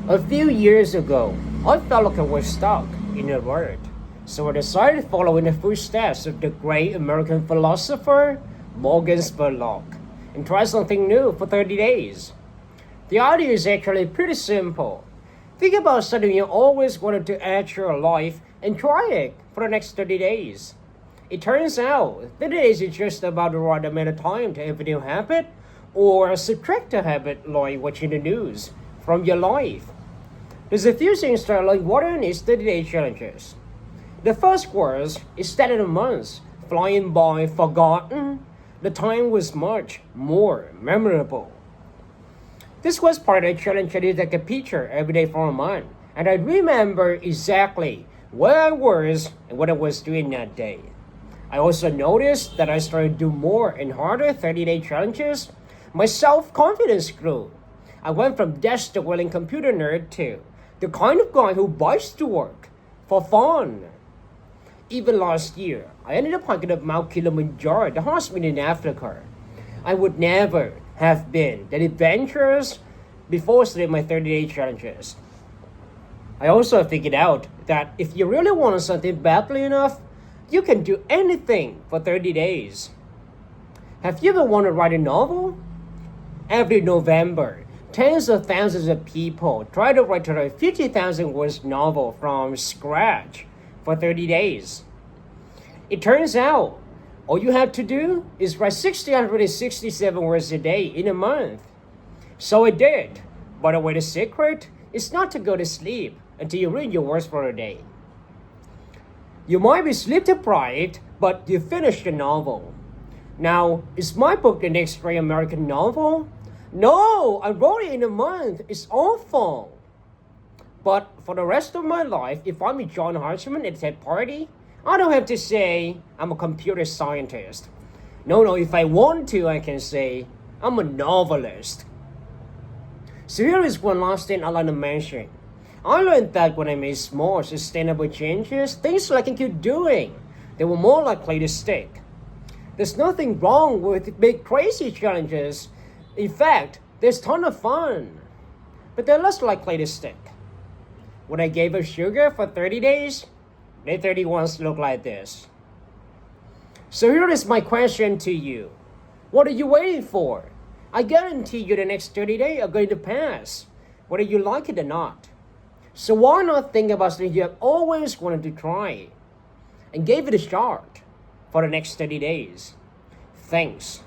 A few years ago, I felt like I was stuck in a rut, so I decided to follow in the footsteps of the great American philosopher Morgan Spurlock and try something new for 30 days. The idea is actually pretty simple. Think about something you always wanted to add to your life and try it for the next 30 days. It turns out 30 days is just about the right amount of time to have a new habit or subtract a habit like watching the news from your life. There's a few things that I like watching is 30-day challenges. The first was instead of the months flying by forgotten, the time was much more memorable. This was part of the challenge. I did take a picture every day for a month, and I remember exactly where I was and what I was doing that day. I also noticed that I started to do more and harder 30-day challenges. My self-confidence grew. I went from desk to willing computer nerd to the kind of guy who buys to work for fun. Even last year, I ended up hiking up Mount Kilimanjaro, the hottest mountain in Africa. I would never have been that adventurous before starting my 30-day challenges. I also figured out that if you really want something badly enough, you can do anything for 30 days. Have you ever wanted to write a novel? Every November, tens of thousands of people try to write a 50,000 words novel from scratch for 30 days. It turns out all you have to do is write 667 words a day in a month. So I did. By the way, the secret is not to go to sleep until you read your words for a day. You might be sleep deprived, but you finished the novel. Now, is my book the next great American novel? No, I wrote it in a month. It's awful. But for the rest of my life, if I meet John Hartman at that party, I don't have to say I'm a computer scientist. No, if I want to, I can say I'm a novelist. So here is one last thing I'd like to mention. I learned that when I made small, sustainable changes, things that I can keep doing, they were more likely to stick. There's nothing wrong with big crazy challenges. In fact, there's a ton of fun. But they're less likely to stick. When I gave up sugar for 30 days, day 31 look like this. So here is my question to you. What are you waiting for? I guarantee you the next 30 days are going to pass, whether you like it or not. So why not think about something you have always wanted to try and give it a shot for the next 30 days? Thanks.